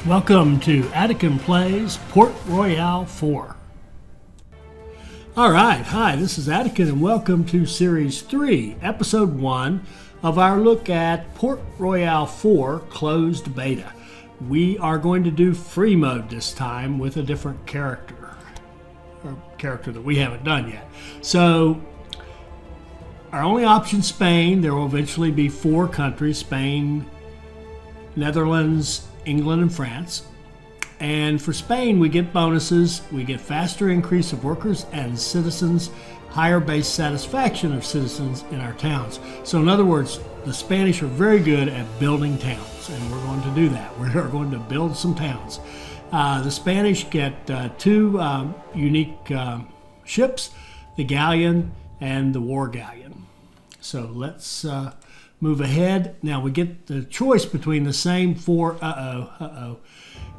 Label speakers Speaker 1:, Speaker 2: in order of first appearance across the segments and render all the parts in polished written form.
Speaker 1: Welcome to Attican Plays Port Royale 4. Alright, hi, this is Attican and welcome to Series 3, Episode 1 of our look at Port Royale 4 Closed Beta. We are going to do free mode this time with a different character, or character that we haven't done yet. So, our only option Spain. There will eventually be 4 countries, Spain, Netherlands, England, and France. And for Spain, we get bonuses. We get faster increase of workers and citizens, higher base satisfaction of citizens in our towns. So in other words, the Spanish are very good at building towns, and we're going to do that. We're going to build some towns. The Spanish get 2 unique ships, the galleon and the war galleon. So let's move ahead. Now we get the choice between the same 4.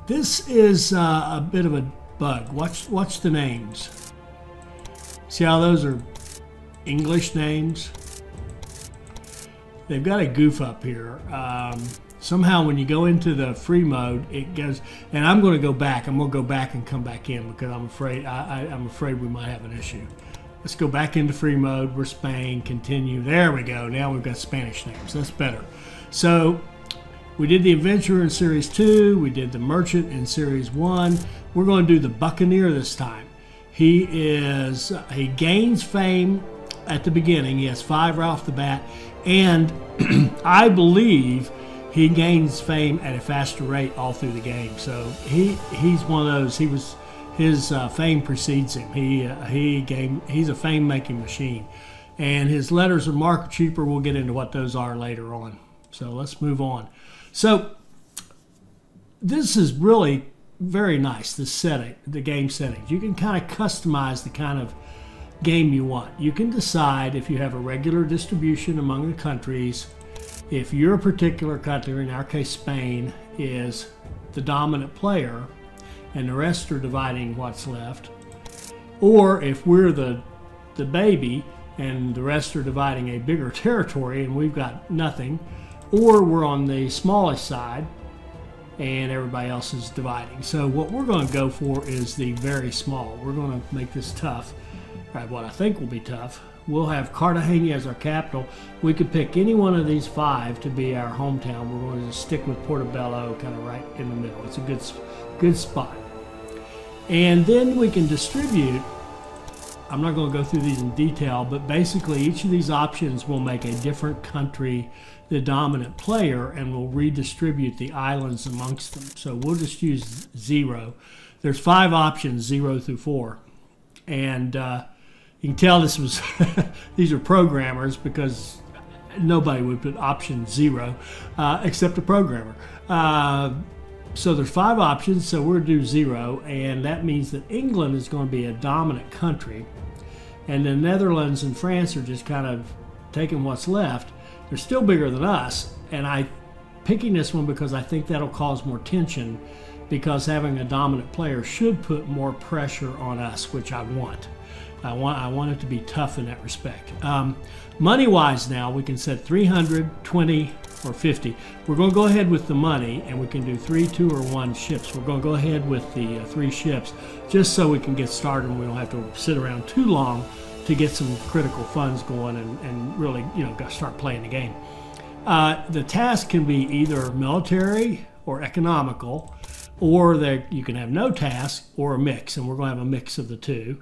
Speaker 1: This is a bit of a bug. Watch the names. See how those are English names? They've got a goof up here. Somehow when you go into the free mode, it goes, and I'm going to go back. I'm going to go back and come back in because I'm afraid I'm afraid we might have an issue. Let's go back into free mode. We're Spain. Continue. There we go. Now we've got Spanish names. That's better. So we did the adventurer in Series 2. We did the merchant in Series 1. We're going to do the Buccaneer this time. He gains fame at the beginning. He has 5 right off the bat. And I believe he gains fame at a faster rate all through the game. So he's one of those. His fame precedes him. He's a fame-making machine. And his letters of marque are cheaper. We'll get into what those are later on. So let's move on. So this is really very nice, this setting, the game settings. You can kind of customize the kind of game you want. You can decide if you have a regular distribution among the countries, if your particular country, in our case Spain, is the dominant player, and the rest are dividing what's left, or if we're the baby and the rest are dividing a bigger territory and we've got nothing, or we're on the smallest side and everybody else is dividing. So what we're going to go for is the very small. We're going to make this tough. Right, what I think will be tough. We'll have Cartagena as our capital. We could pick any one of these 5 to be our hometown. We're going to stick with Portobello kind of right in the middle. It's a good spot. And then we can distribute. I'm not going to go through these in detail, but basically each of these options will make a different country the dominant player, and we'll redistribute the islands amongst them. So we'll just use 0. There's 5 options, 0 through 4. And you can tell this was these are programmers because nobody would put option 0 except a programmer. So there's 5 options, so we're going to do 0, and that means that England is going to be a dominant country, and the Netherlands and France are just kind of taking what's left. They're still bigger than us, and I'm picking this one because I think that'll cause more tension, because having a dominant player should put more pressure on us, which I want. I want it to be tough in that respect. Money-wise now, we can set 300, 20, or 50. We're going to go ahead with the money, and we can do 3, 2, or 1 ships. We're going to go ahead with the 3 ships, just so we can get started and we don't have to sit around too long to get some critical funds going and really, start playing the game. The task can be either military or economical, or you can have no task or a mix, and we're going to have a mix of the 2.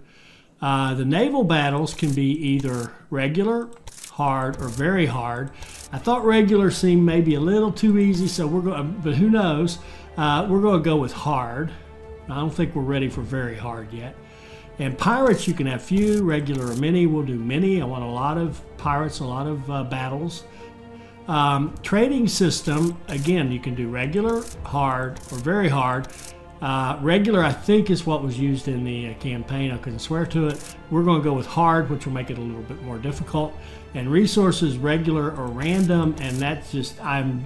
Speaker 1: The naval battles can be either regular, hard, or very hard. I thought regular seemed maybe a little too easy, so but who knows? We're going to go with hard. I don't think we're ready for very hard yet. And pirates, you can have few, regular, or many. We'll do many. I want a lot of pirates, a lot of battles. Trading system, again, you can do regular, hard, or very hard. Regular, I think, is what was used in the campaign. I couldn't swear to it. We're going to go with hard, which will make it a little bit more difficult. And resources, regular or random, and that's just, I'm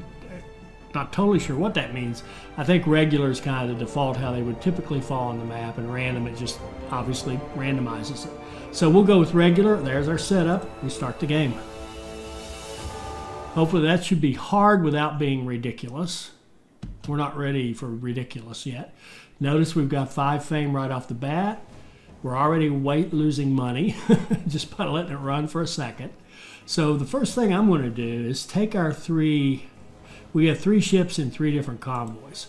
Speaker 1: not totally sure what that means. I think regular is kind of the default, how they would typically fall on the map, and random, it just obviously randomizes it. So we'll go with regular. There's our setup. We start the game. Hopefully that should be hard without being ridiculous. We're not ready for ridiculous yet. Notice we've got 5 fame right off the bat. We're already losing money just by letting it run for a second. So the first thing I'm going to do is take our 3, we have 3 ships in 3 different convoys.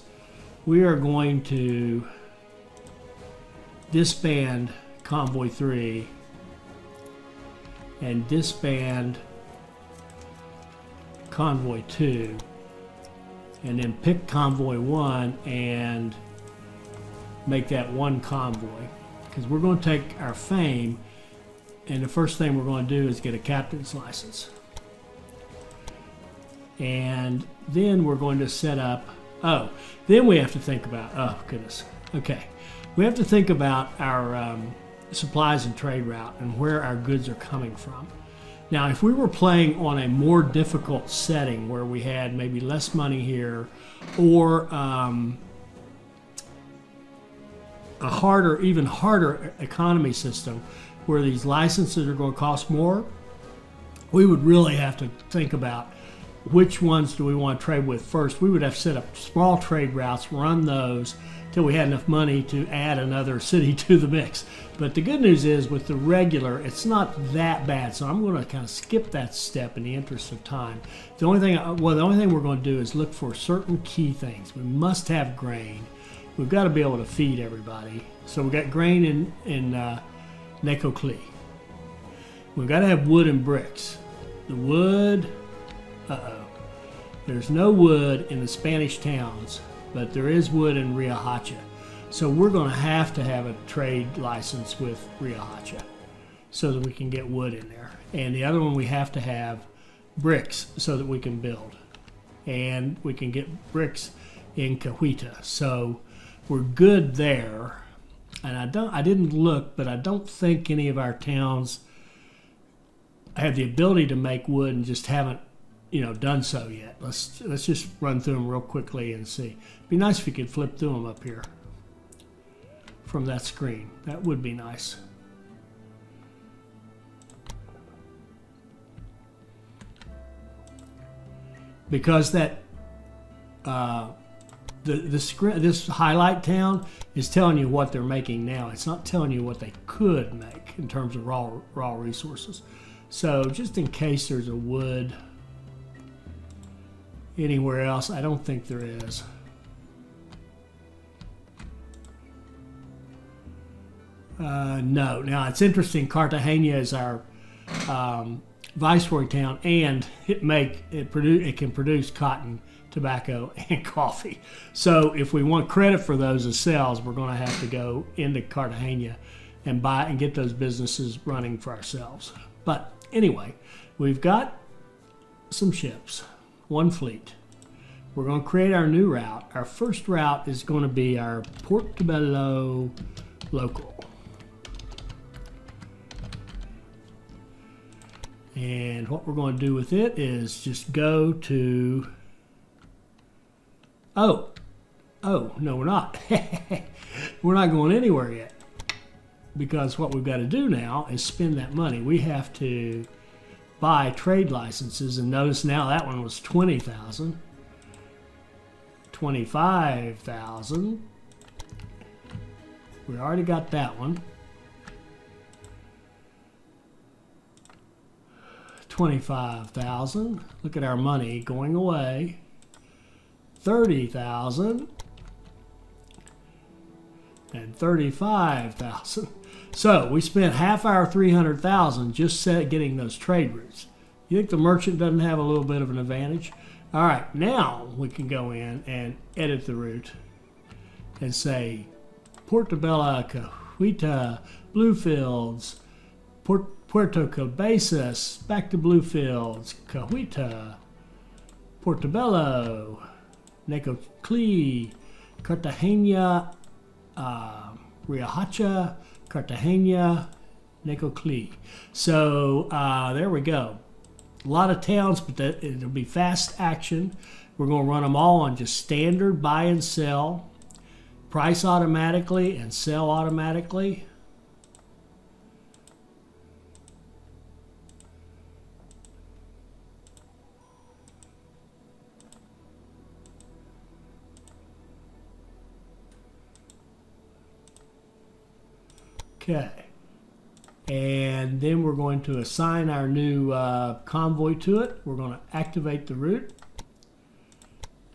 Speaker 1: We are going to disband Convoy 3 and disband Convoy 2, and then pick Convoy 1 and make that one convoy, because we're going to take our fame, and the first thing we're going to do is get a captain's license. And then we're going to set up, then we have to think about, oh goodness, okay. We have to think about our supplies and trade route and where our goods are coming from. Now, if we were playing on a more difficult setting where we had maybe less money here, or a harder, even harder economy system where these licenses are going to cost more, we would really have to think about which ones do we want to trade with first. We would have to set up small trade routes, run those till we had enough money to add another city to the mix. But the good news is with the regular, it's not that bad. So I'm going to kind of skip that step in the interest of time. The only thing we're going to do is look for certain key things. We must have grain. We've got to be able to feed everybody. So we've got grain in Nekokli. We've got to have wood and bricks. The wood, there's no wood in the Spanish towns, but there is wood in Riohacha. So we're going to have a trade license with Riohacha so that we can get wood in there. And the other one, we have to have bricks so that we can build. And we can get bricks in Cahuita. So we're good there. And I didn't look, but I don't think any of our towns have the ability to make wood and just haven't, done so yet. Let's just run through them real quickly and see. It'd be nice if you could flip through them up here from that screen. That would be nice. Because that this highlight town is telling you what they're making now. It's not telling you what they could make in terms of raw resources. So just in case there's a wood anywhere else, I don't think there is. No. Now it's interesting. Cartagena is our viceroy town, and it can produce cotton, tobacco, and coffee. So if we want credit for those as sales, we're going to have to go into Cartagena and buy and get those businesses running for ourselves. But anyway, we've got some ships, one fleet. We're going to create our new route. Our first route is going to be our Portobello local. And what we're going to do with it is just go to... Oh, no, we're not. We're not going anywhere yet. Because what we've got to do now is spend that money. We have to buy trade licenses. And notice now that one was 20,000. 25,000. We already got that one. 25,000. Look at our money going away. 30,000 and 35,000. So we spent half our 300,000 just getting those trade routes. You think the merchant doesn't have a little bit of an advantage? All right, now we can go in and edit the route and say Portobello, Cahuita, Bluefields, Puerto Cabezas, back to Bluefields, Cahuita, Portobello, Necoclí, Cartagena, Riohacha, Cartagena, Necoclí. So there we go. A lot of towns, but it'll be fast action. We're going to run them all on just standard buy and sell, price automatically and sell automatically. Okay. And then we're going to assign our new convoy to it. We're going to activate the route.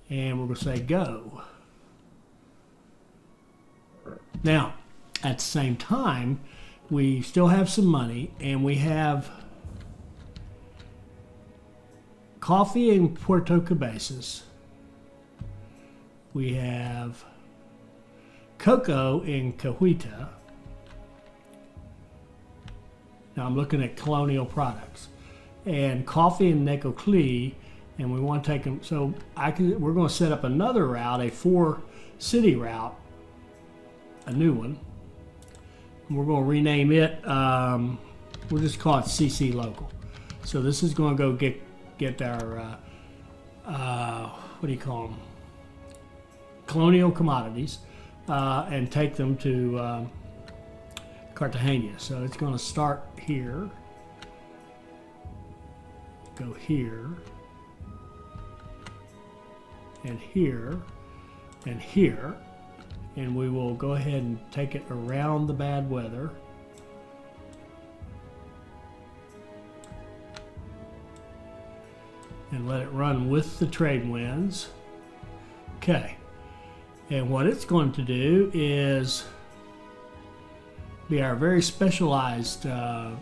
Speaker 1: And we're going to say go. Now, at the same time, we still have some money, and we have coffee in Puerto Cabezas. We have cocoa in Cahuita. Now I'm looking at colonial products, and coffee in Necoclí, and we want to take them. So we're going to set up another route, a 4-city route, a new one. And we're going to rename it. We'll just call it CC Local. So this is going to go get our what do you call them? Colonial commodities, and take them to Cartagena. So it's going to start here, go here, and here, and here, and we will go ahead and take it around the bad weather. And let it run with the trade winds. Okay. And what it's going to do is be our very specialized. I'm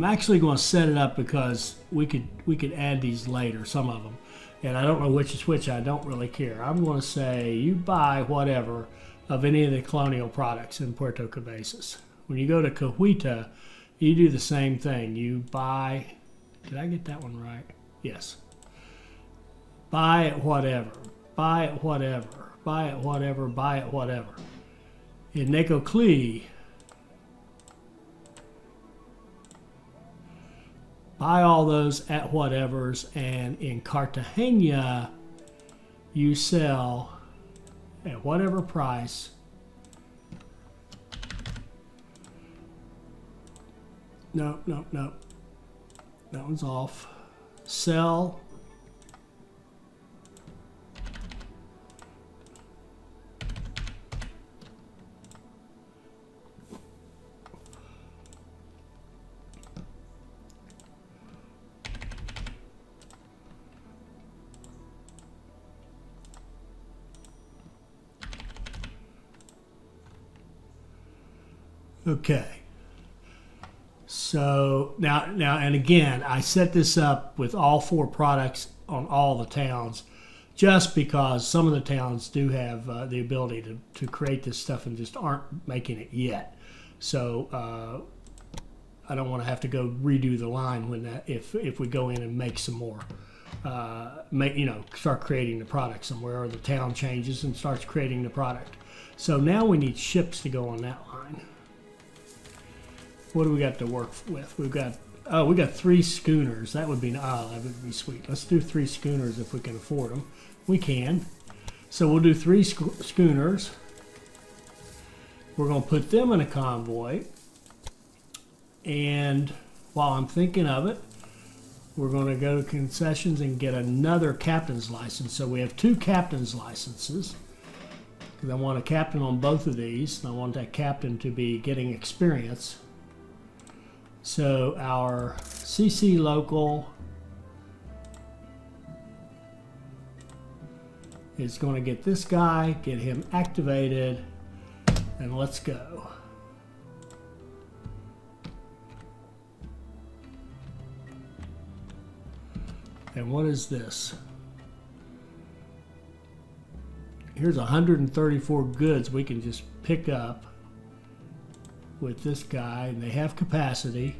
Speaker 1: actually going to set it up because we could add these later, some of them, and I don't know which is which. I don't really care. I'm going to say you buy whatever of any of the colonial products in Puerto Cabezas. When you go to Cahuita, you do the same thing. You buy. Did I get that one right? Yes. Buy it whatever. Buy it whatever. Buy it whatever. Buy it whatever. In Necoclí, buy all those at whatevers, and in Cartagena, you sell at whatever price. No. That one's off. Sell. Okay. So now, and again, I set this up with all 4 products on all the towns, just because some of the towns do have the ability to create this stuff and just aren't making it yet. So I don't want to have to go redo the line when if we go in and make some more, start creating the product somewhere, or the town changes and starts creating the product. So now we need ships to go on that line. What do we got to work with? We got 3 schooners. That would be sweet. Let's do 3 schooners if we can afford them. We can. So we'll do 3 schooners. We're going to put them in a convoy. And while I'm thinking of it, we're going to go to concessions and get another captain's license. So we have 2 captain's licenses, because I want a captain on both of these, and I want that captain to be getting experience. So our CC Local is going to get this guy, get him activated, and let's go. And what is this? Here's 134 goods we can just pick up with this guy, and they have capacity.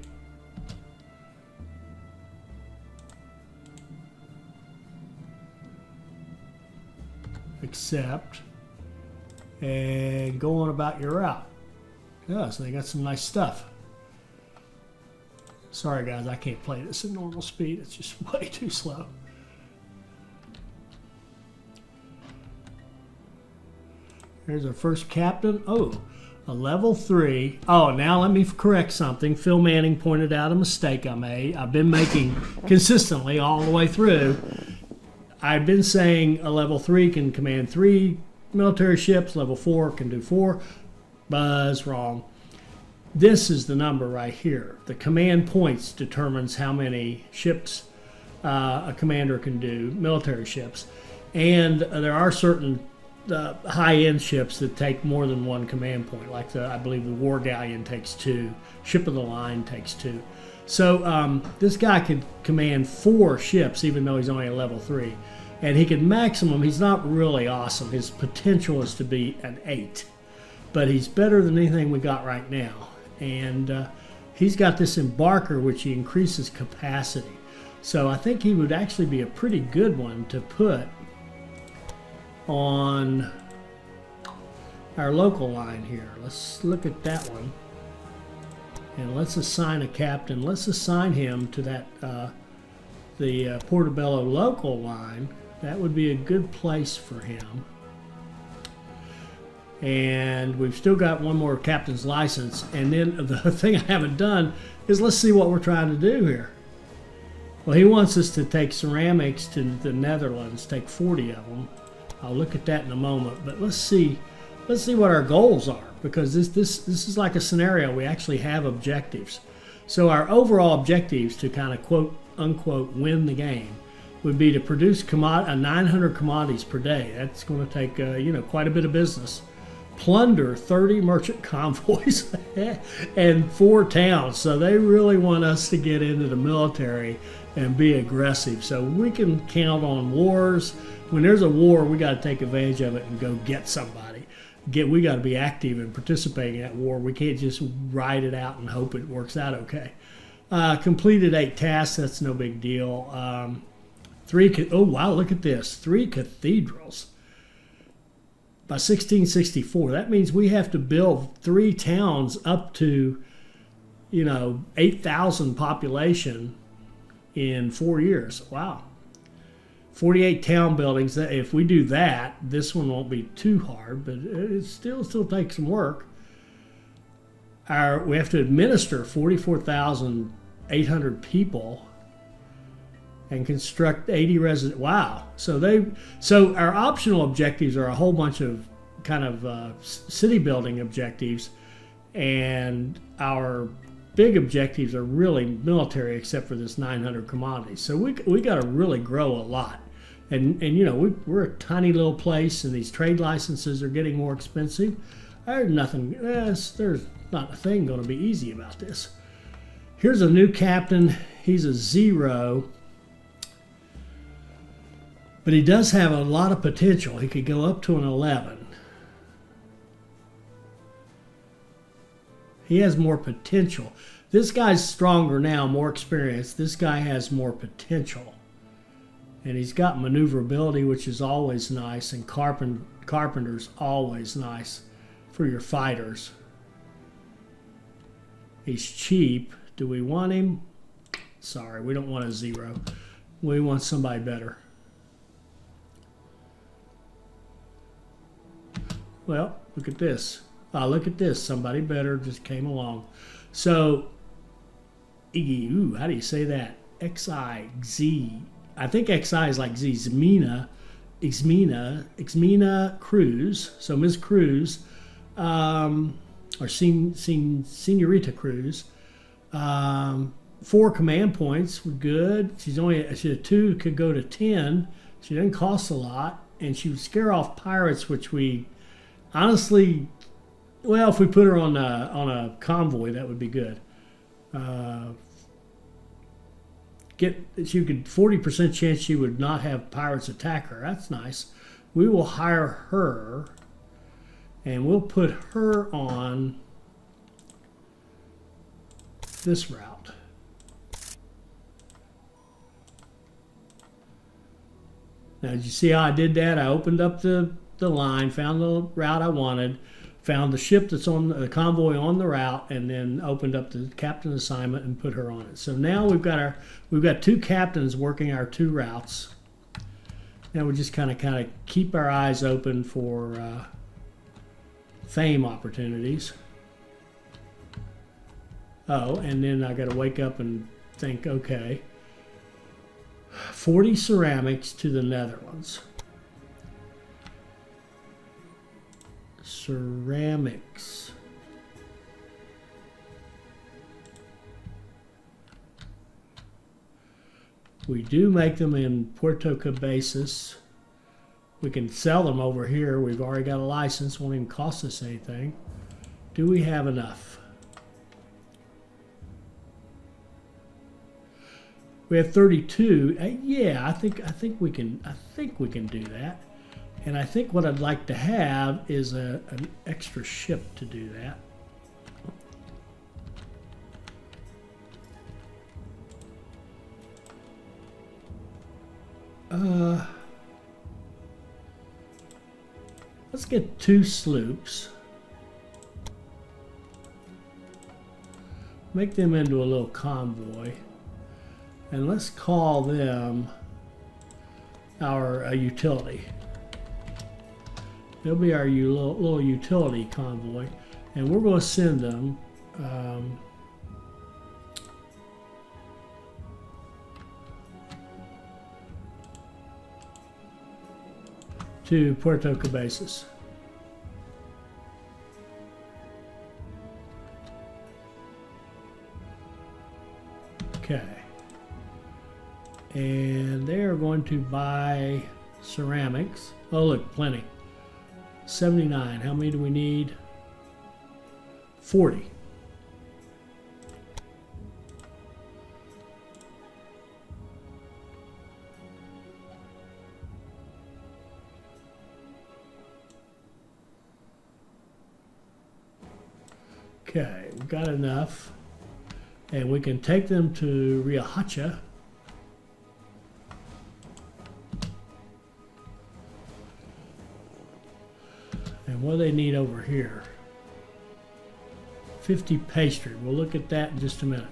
Speaker 1: Accept. And go on about your route. Yeah, so they got some nice stuff. Sorry guys, I can't play this at normal speed. It's just way too slow. Here's our first captain. Oh, a level 3. Oh, now let me correct something. Phil Manning pointed out a mistake I made. I've been making consistently all the way through. I've been saying a level 3 can command 3 military ships. Level 4 can do 4. Buzz, wrong. This is the number right here. The command points determines how many ships a commander can do, military ships. And there are certain high-end ships that take more than one command point, like I believe the War Galleon takes 2, Ship of the Line takes 2. So this guy could command 4 ships, even though he's only a level 3. And he could maximum, he's not really awesome. His potential is to be an 8. But he's better than anything we got right now. And he's got this embarker, which he increases capacity. So I think he would actually be a pretty good one to put on our local line here. Let's look at that one. And let's assign a captain. Let's assign him to that the Portobello local line. That would be a good place for him. And we've still got one more captain's license. And then the thing I haven't done is let's see what we're trying to do here. Well, he wants us to take ceramics to the Netherlands, take 40 of them. I'll look at that in a moment. But let's see what our goals are, because this is like a scenario. We actually have objectives. So our overall objectives to kind of quote unquote win the game would be to produce 900 commodities per day. That's going to take quite a bit of business. Plunder 30 merchant convoys and 4 towns. So they really want us to get into the military and be aggressive. So we can count on wars. When there's a war, we got to take advantage of it and go get somebody. We got to be active and participating in that war. We can't just ride it out and hope it works out okay. Completed 8 tasks. That's no big deal. Oh wow, look at this. 3 cathedrals. By 1664, that means we have to build 3 towns up to, 8,000 population in 4 years. Wow. 48 town buildings. If we do that, this one won't be too hard, but it still takes some work. We have to administer 44,800 people and construct 80 resident. Wow. So our optional objectives are a whole bunch of kind of city building objectives, and our big objectives are really military, except for this 900 commodities. So we got to really grow a lot, and we're a tiny little place, and these trade licenses are getting more expensive. There's not a thing going to be easy about this. Here's a new captain. He's a 0. But he does have a lot of potential. He could go up to an 11. He has more potential. This guy's stronger now, more experienced. This guy has more potential. And he's got maneuverability, which is always nice, and carpenter's always nice for your fighters. He's cheap. Do we want him? Sorry, we don't want a 0. We want somebody better. Well, look at this. Look at this. Somebody better just came along. So, how do you say that? XIZ. I think XI is like Z. Xmina Cruz. So Ms. Cruz, or Senorita Cruz. 4 command points were good. She had 2, could go to 10. She didn't cost a lot, and she would scare off pirates, which we honestly, well, if we put her on a convoy, that would be good. She could 40% chance she would not have pirates attack her. That's nice. We will hire her, and we'll put her on this route. Now, did you see how I did that? I opened up the line, found the route I wanted, found the ship that's on the convoy on the route, and then opened up the captain assignment and put her on it. So now we've got 2 captains working our 2 routes. Now we just kind of keep our eyes open for fame opportunities. Oh, and then I got to wake up and think, okay, 40 ceramics to the Netherlands. ceramics. We do make them in Puerto Cabezas. We can sell them over here. We've already got a license. Won't even cost us anything. Do we have enough? We have 32. Yeah, I think we can do that. And I think what I'd like to have is an extra ship to do that. Let's get 2 sloops. Make them into a little convoy. And let's call them our utility. They'll be our little utility convoy. And we're going to send them to Puerto Cabezas. Okay. And they are going to buy ceramics. Oh, look, plenty. 79. How many do we need? 40. Okay, we've got enough. And we can take them to Riohacha. And what do they need over here? 50 pastry. We'll look at that in just a minute.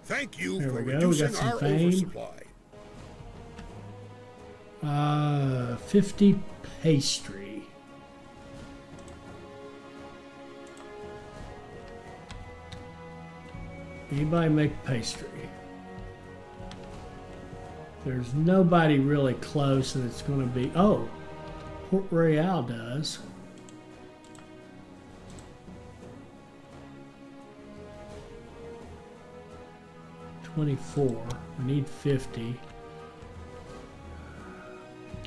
Speaker 2: Thank you
Speaker 1: There
Speaker 2: for
Speaker 1: we go. We got
Speaker 2: reducing
Speaker 1: some
Speaker 2: our
Speaker 1: fame.
Speaker 2: oversupply.
Speaker 1: 50 pastry. Anybody make pastry? There's nobody really close, and it's going to be... Oh, Port Royale does. $24. We need 50.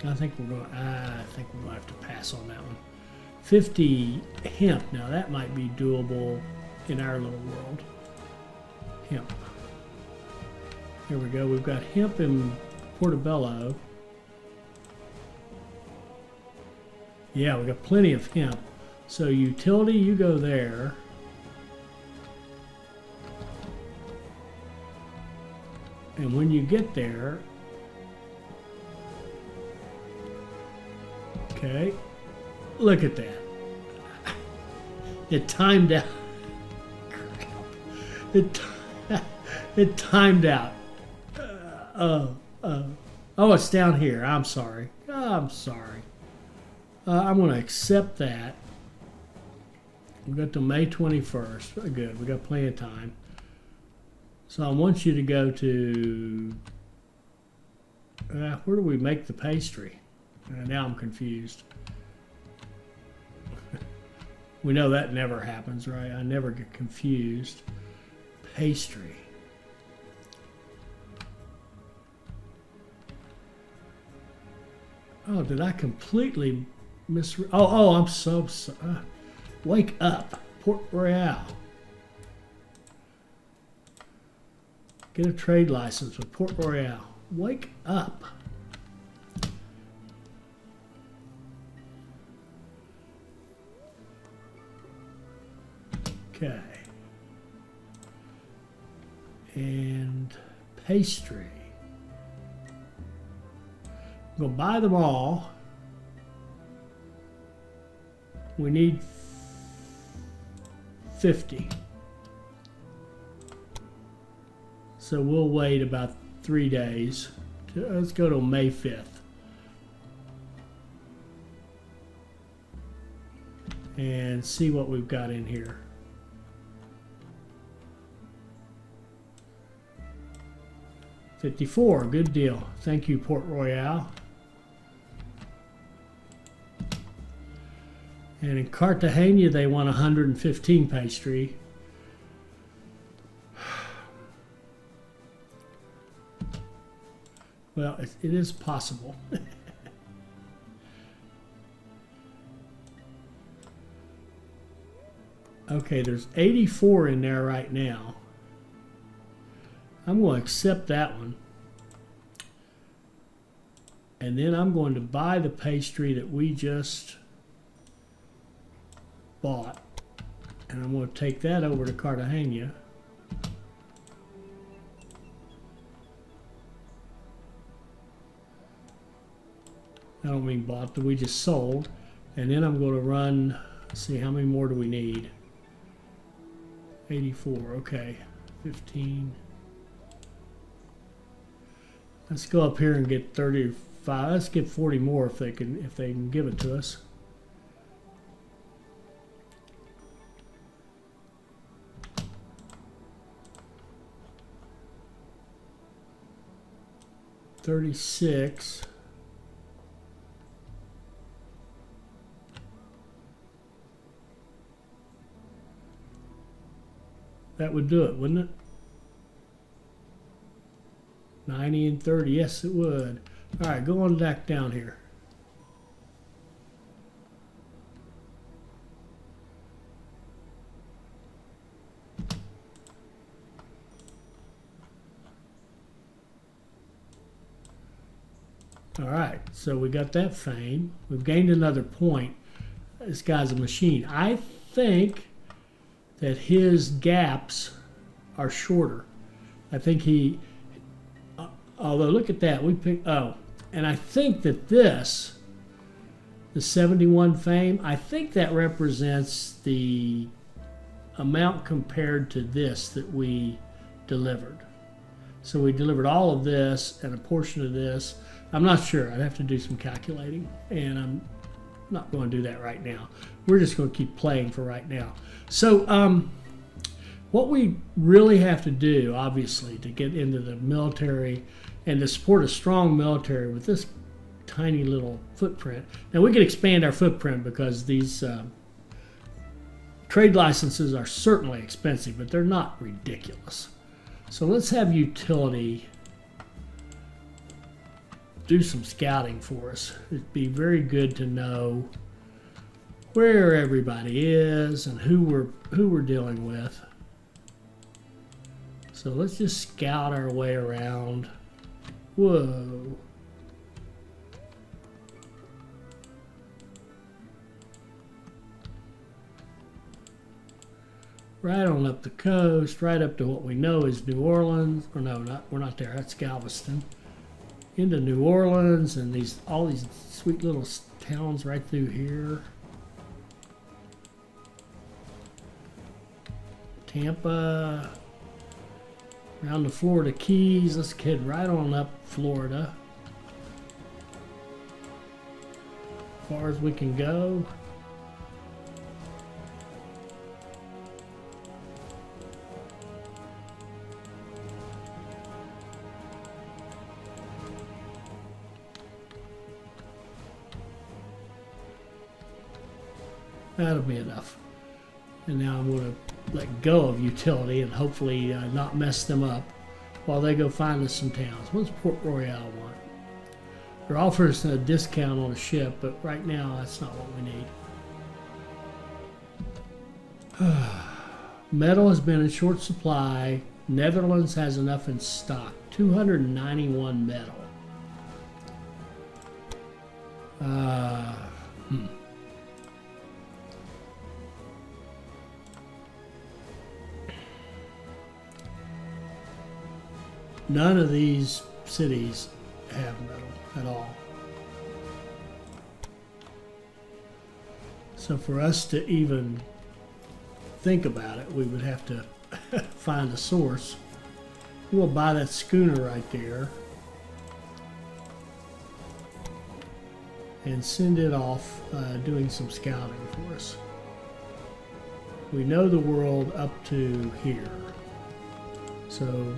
Speaker 1: I think we're going to have to pass on that one. 50 hemp. Now that might be doable in our little world. Hemp. Here we go. We've got hemp in Portobello. Yeah, we've got plenty of hemp. So utility, you go there. And when you get there, okay, look at that. It timed out. It timed out. Oh, it's down here. I'm sorry. I'm sorry. I'm going to accept that. We've got till May 21st. Good. We've got plenty of time. So I want you to go to, where do we make the pastry? Now I'm confused. We know that never happens, right? I never get confused. Pastry. Oh, did I completely I'm so sorry. Wake up, Port Royale. Get a trade license with Port Royale. Wake up. Okay. And pastry. I'm going to buy them all. We need 50. So we'll wait about 3 days. Let's go to May 5th. and see what we've got in here. $54, good deal. Thank you, Port Royale. And in Cartagena, they want 115 pastry. Well, it is possible. Okay, there's 84 in there right now. I'm going to accept that one. And then I'm going to buy the pastry that we just bought. And I'm going to take that over to Cartagena. I don't mean bought, but we just sold. And then I'm going to run, let's see, how many more do we need? 84, okay. 15. Let's go up here and get 35. Let's get 40 more if they can give it to us. $36. That would do it, wouldn't it? 90 and 30, yes it would. All right, go on back down here. All right, so we got that fame. We've gained another point. This guy's a machine. I think that his gaps are shorter. I think he, although look at that, we picked, oh, and I think that this, the 71 fame, I think that represents the amount compared to this that we delivered. So we delivered all of this and a portion of this. I'm not sure, I'd have to do some calculating, and I'm not going to do that right now. We're just going to keep playing for right now. So what we really have to do, obviously, to get into the military and to support a strong military with this tiny little footprint. Now, we could expand our footprint because these trade licenses are certainly expensive, but they're not ridiculous. So let's have utility do some scouting for us. It'd be very good to know where everybody is and who we're dealing with. So let's just scout our way around. Whoa. Right on up the coast, right up to what we know is New Orleans. Or no, we're not there. That's Galveston. Into New Orleans and all these sweet little towns right through here. Tampa, around the Florida Keys. Let's head right on up Florida. As far as we can go. That'll be enough. And now I'm going to let go of utility and hopefully not mess them up while they go find us some towns. What's Port Royale want? They're offering us a discount on a ship, but right now that's not what we need. Metal has been in short supply. Netherlands has enough in stock. 291 metal. None of these cities have metal at all. So for us to even think about it, we would have to find a source. We'll buy that schooner right there and send it off doing some scouting for us. We know the world up to here. So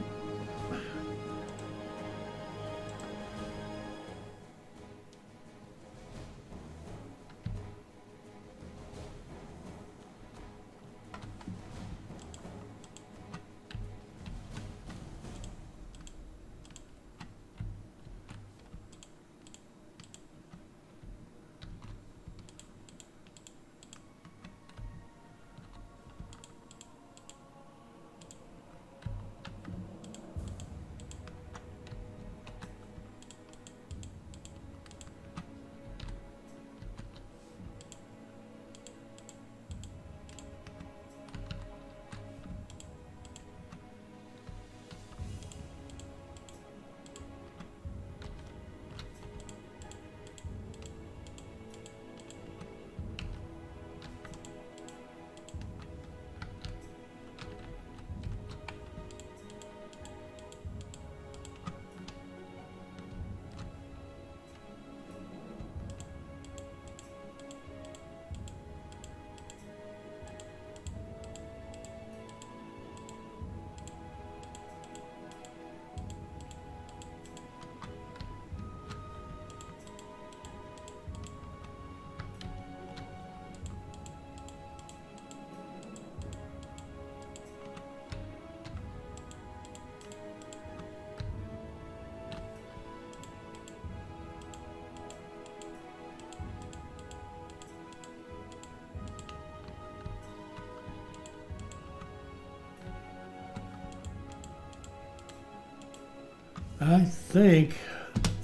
Speaker 1: I think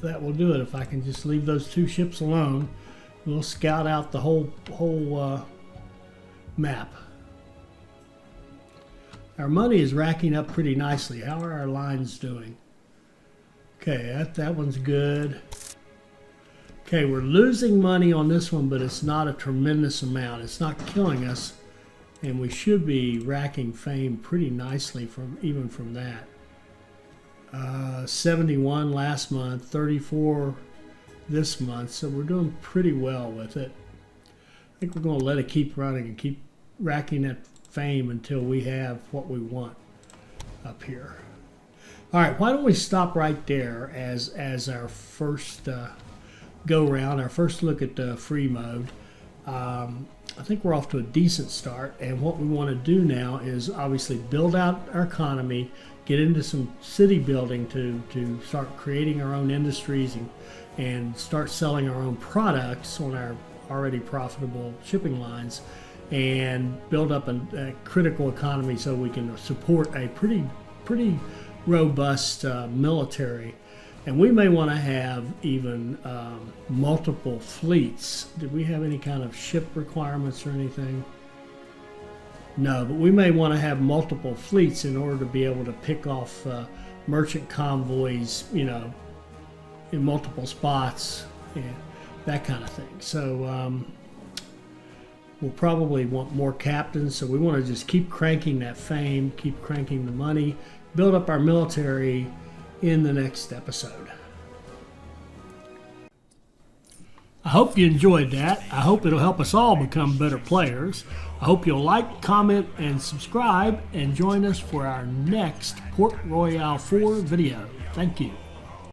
Speaker 1: that will do it. If I can just leave those 2 ships alone, we'll scout out the whole map. Our money is racking up pretty nicely. How are our lines doing? Okay, that one's good. Okay, we're losing money on this one, but it's not a tremendous amount. It's not killing us, and we should be racking fame pretty nicely even from that. 71 last month, 34 this month, so we're doing pretty well with it. I think we're going to let it keep running and keep racking that fame until we have what we want up here. All right, why don't we stop right there as our first go round, our first look at the free mode. I think we're off to a decent start, and what we want to do now is obviously build out our economy, get into some city building to start creating our own industries and start selling our own products on our already profitable shipping lines, and build up a critical economy so we can support a pretty robust military. And we may want to have even multiple fleets. Did we have any kind of ship requirements or anything? No, but we may want to have multiple fleets in order to be able to pick off merchant convoys, you know, in multiple spots, and that kind of thing. So we'll probably want more captains. So we want to just keep cranking that fame, keep cranking the money, build up our military in the next episode. I hope you enjoyed that. I hope it'll help us all become better players. I hope you'll like, comment, and subscribe, and join us for our next Port Royale 4 video. Thank you.